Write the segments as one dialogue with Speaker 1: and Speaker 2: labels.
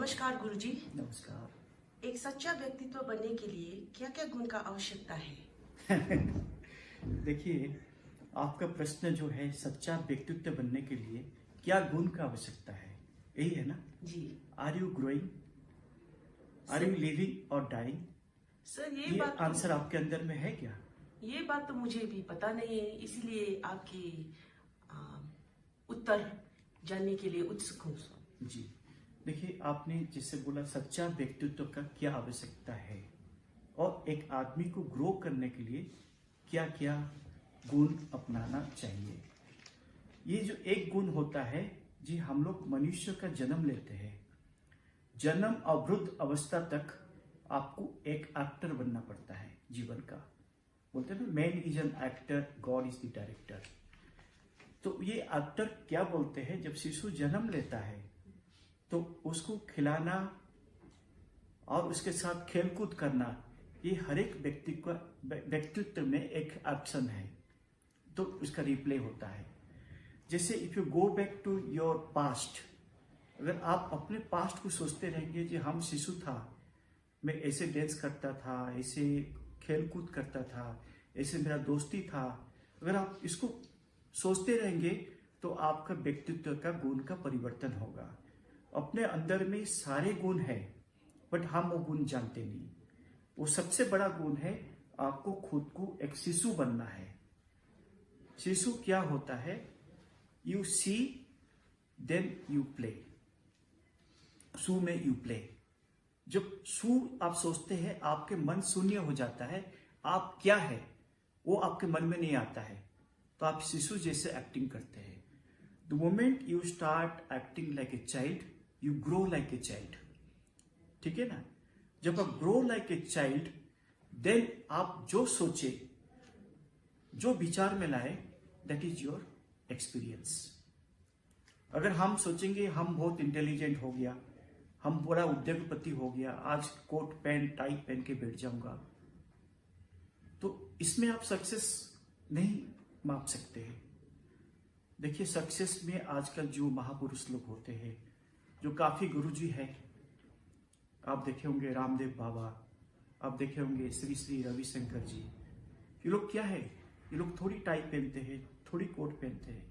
Speaker 1: नमस्कार गुरुजी।
Speaker 2: नमस्कार।
Speaker 1: एक सच्चा व्यक्तित्व बनने के लिए क्या क्या गुण का आवश्यकता है?
Speaker 2: देखिए, आपका प्रश्न जो है सच्चा व्यक्तित्व बनने के लिए क्या गुण का आवश्यकता है, यही है ना
Speaker 1: जी
Speaker 2: are you growing, are you living or dying?
Speaker 1: Sir,
Speaker 2: ये आंसर आपके अंदर में है क्या?
Speaker 1: ये बात तो मुझे भी पता नहीं है, इसीलिए आपकी आ, उत्तर जानने के लिए उत्सुक हूँ सर।
Speaker 2: जी, देखिए, आपने जिससे बोला सच्चा व्यक्तित्व का क्या आवश्यकता है और एक आदमी को ग्रो करने के लिए क्या क्या गुण अपनाना चाहिए। ये जो एक गुण होता है, जी, हम लोग मनुष्य का जन्म लेते हैं, जन्म और वृद्ध अवस्था तक आपको एक एक्टर बनना पड़ता है जीवन का। बोलते हैं ना, man is an actor, God is the director. तो ये एक्टर क्या बोलते हैं, जब शिशु जन्म लेता है तो उसको खिलाना और उसके साथ खेलकूद करना, ये हर एक व्यक्तित्व में एक एक्शन है, तो उसका रिप्ले होता है। जैसे if you go back to your past, अगर आप अपने पास्ट को सोचते रहेंगे, कि हम शिशु था, मैं ऐसे डांस करता था, ऐसे खेलकूद करता था, ऐसे मेरा दोस्ती था, अगर आप इसको सोचते रहेंगे तो आपका व्यक्तित्व का गुण का परिवर्तन होगा। अपने अंदर में सारे गुण है, बट हम वो गुण जानते नहीं। वो सबसे बड़ा गुण है, आपको खुद को एक शिशु बनना है। शिशु क्या होता है? You see then you play. सू में यू प्ले। जब सू आप सोचते हैं, आपके मन शून्य हो जाता है, आप क्या है वो आपके मन में नहीं आता है, तो आप शिशु जैसे एक्टिंग करते हैं। The moment you start acting like a child, you grow like a child. ठीक है ना? जब आप grow like a child, then आप जो सोचे, जो विचार में लाए, दैट इज योर एक्सपीरियंस। अगर हम सोचेंगे हम बहुत इंटेलिजेंट हो गया, हम बड़ा उद्योगपति हो गया, आज कोट पैंट टाई पहन के बैठ जाऊंगा, तो इसमें आप सक्सेस नहीं माप सकते हैं। देखिए, सक्सेस में आजकल जो महापुरुष लोग होते हैं, जो काफी गुरुजी है, आप देखे होंगे रामदेव बाबा, आप देखे होंगे श्री श्री रविशंकर जी, ये लोग क्या है, ये लोग थोड़ी टाई पहनते हैं, थोड़ी कोट पहनते हैं,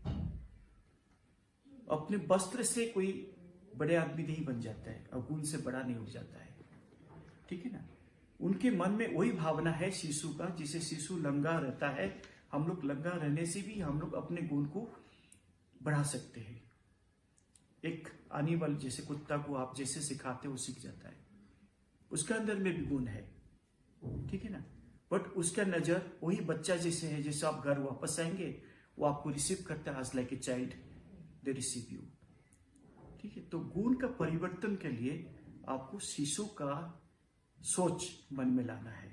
Speaker 2: अपने वस्त्र से कोई बड़े आदमी नहीं बन जाता है और गुण से बड़ा नहीं हो जाता है। ठीक है ना? उनके मन में वही भावना है शिशु का, जिसे शिशु लंगा रहता है, हम लोग लंगा रहने से भी हम लोग अपने गुण को बढ़ा सकते हैं। एक एनिमल जैसे कुत्ता को आप जैसे सिखाते हो, वो सीख जाता है, उसके अंदर में भी गुण है। ठीक है ना? बट उसका नजर वही बच्चा जैसे है, जैसे आप घर वापस आएंगे, वो आपको रिसीव करता है as like a child, they receive you. ठीक है? तो गुण का परिवर्तन के लिए आपको शिशु का सोच मन में लाना है।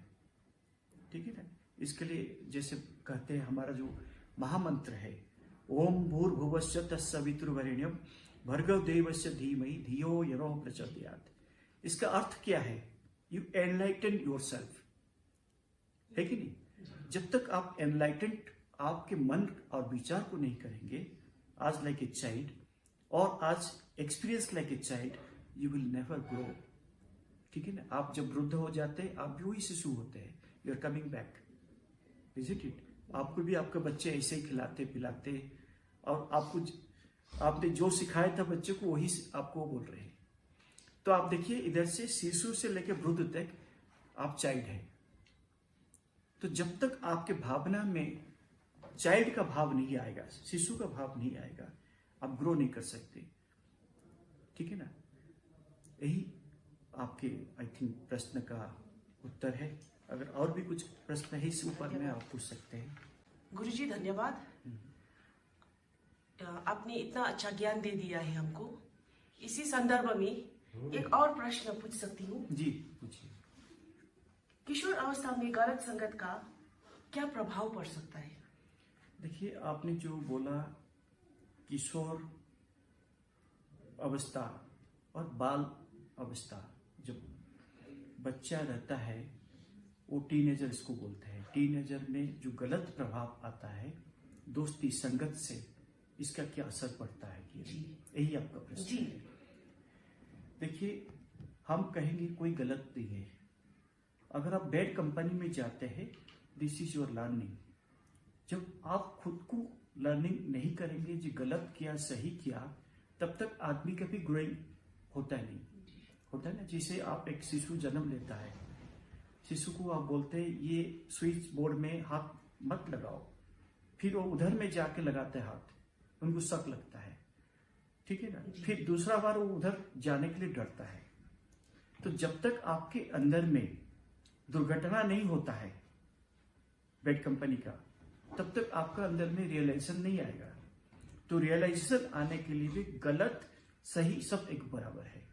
Speaker 2: ठीक है ना? इसके लिए जैसे कहते हैं, हमारा जो महामंत्र है, ओम भूर्भुवस्सुः तत्सवितुर्वरेण्यं भर्गो देवस्य धीमहि धियो यो न प्रचोदयात्। इसका अर्थ क्या है? यू एनलाइटन योरसेल्फ, है कि नहीं? जब तक आप एनलाइटेंड आपके मन और विचार को नहीं करेंगे, आज लाइक ए चाइल्ड, और आज experience like a child, you will never grow. ठीक है ना? आप जब वृद्ध हो जाते हैं, आप भी वही शिशु होते हैं, you are coming back, is it? आपको भी आपके बच्चे ऐसे ही खिलाते पिलाते, और आपने जो सिखाया था बच्चे को, वही आपको बोल रहे हैं। तो आप देखिए, इधर से शिशु से लेकर वृद्ध तक आप चाइल्ड हैं। तो जब तक आपके भावना में चाइल्ड का भाव नहीं आएगा, शिशु का भाव नहीं आएगा, आप ग्रो नहीं कर सकते। ठीक है ना? यही आपके आई थिंक प्रश्न का उत्तर है। अगर और भी कुछ प्रश्न है इस ऊपर में, आप पूछ सकते हैं।
Speaker 1: गुरुजी धन्यवाद, आपने इतना अच्छा ज्ञान दे दिया है हमको। इसी संदर्भ में एक और प्रश्न पूछ सकती हूँ?
Speaker 2: जी, पूछिए।
Speaker 1: किशोर अवस्था में गलत संगत का क्या प्रभाव पड़ सकता है?
Speaker 2: देखिए, आपने जो बोला किशोर अवस्था और बाल अवस्था, जब बच्चा रहता है, वो टीनेजर इसको बोलते हैं। टीनेजर में जो गलत प्रभाव आता है दोस्ती संगत से, इसका क्या असर पड़ता है, कि यही आपका प्रश्न है। देखिए, हम कहेंगे कोई गलत नहीं है। अगर आप बैड कंपनी में जाते हैं, दिस इज योर लर्निंग। जब आप खुद को लर्निंग नहीं करेंगे जो गलत किया सही किया, तब तक आदमी का भी ग्रोइंग होता नहीं। होता है ना, जैसे आप एक शिशु जन्म लेता है, शिशु को आप बोलते हैं ये स्विच बोर्ड में हाथ मत लगाओ, फिर वो उधर में जाके लगाते हैं हाथ, उनको शक लगता है, ठीक है ना। फिर दूसरा बार वो उधर जाने के लिए डरता है। तो जब तक आपके अंदर में दुर्घटना नहीं होता है बैड कंपनी का, तब तक आपका अंदर में रियलाइजेशन नहीं आएगा। तो रियलाइजेशन आने के लिए भी गलत सही सब एक बराबर है,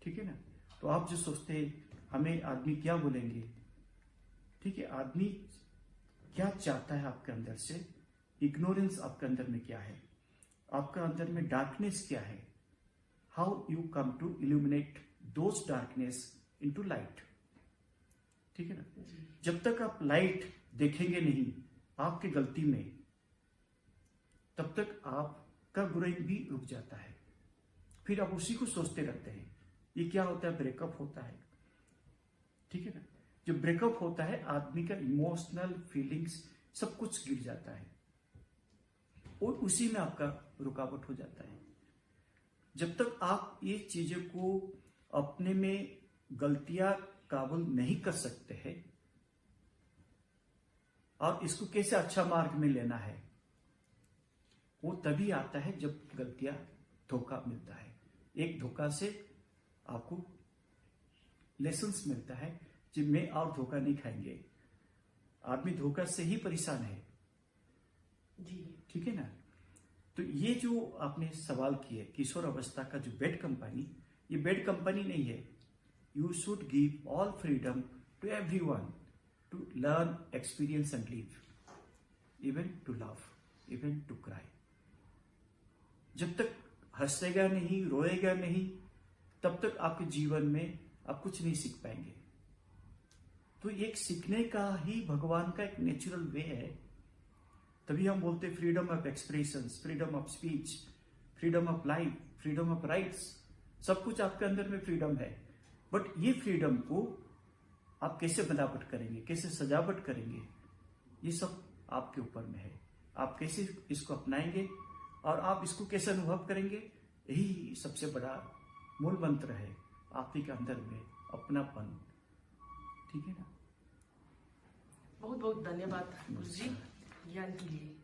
Speaker 2: ठीक है ना। तो आप जो सोचते हैं हमें आदमी क्या बोलेंगे, ठीक है, आदमी क्या चाहता है आपके अंदर से, इग्नोरेंस आपके अंदर में क्या है, आपका अंदर में डार्कनेस क्या है, how you come to illuminate those darkness into light, ठीक है ना। जब तक आप लाइट देखेंगे नहीं आपकी गलती में, तब तक आपका ग्रोइंग भी रुक जाता है। फिर आप उसी को सोचते रहते हैं। ये क्या होता है, ब्रेकअप होता है, ठीक है ना। जो ब्रेकअप होता है आदमी का इमोशनल फीलिंग्स सब कुछ गिर जाता है और उसी में आपका रुकावट हो जाता है। जब तक आप ये चीजों को अपने में गलतियां काबू नहीं कर सकते हैं और इसको कैसे अच्छा मार्ग में लेना है, वो तभी आता है जब गलतियां धोखा मिलता है। एक धोखा से आपको लेसन्स मिलता है जिनमें और धोखा नहीं खाएंगे। आदमी धोखा से ही परेशान है
Speaker 1: जी,
Speaker 2: ठीक है ना। तो ये जो आपने सवाल किए किशोर अवस्था का जो बेड कंपनी, ये बेड कंपनी नहीं है। You should give all freedom to everyone to learn, experience and live, even to love, even to cry. जब तक हंसेगा नहीं, रोएगा नहीं, तब तक आपके जीवन में आप कुछ नहीं सीख पाएंगे। तो एक सीखने का ही भगवान का एक नेचुरल वे है। तभी हम बोलते freedom of expression, freedom of speech, freedom of life, freedom of rights. सब कुछ आपके अंदर में फ्रीडम है, बट ये फ्रीडम को आप कैसे बनावट करेंगे, कैसे सजावट करेंगे, ये सब आपके ऊपर में है। आप कैसे इसको अपनाएंगे और आप इसको कैसे अनुभव करेंगे, यही सबसे बड़ा मूल मंत्र है आप ही के अंदर में अपनापन, ठीक है ना।
Speaker 1: बहुत बहुत धन्यवाद गुरु जी ज्ञान के लिए।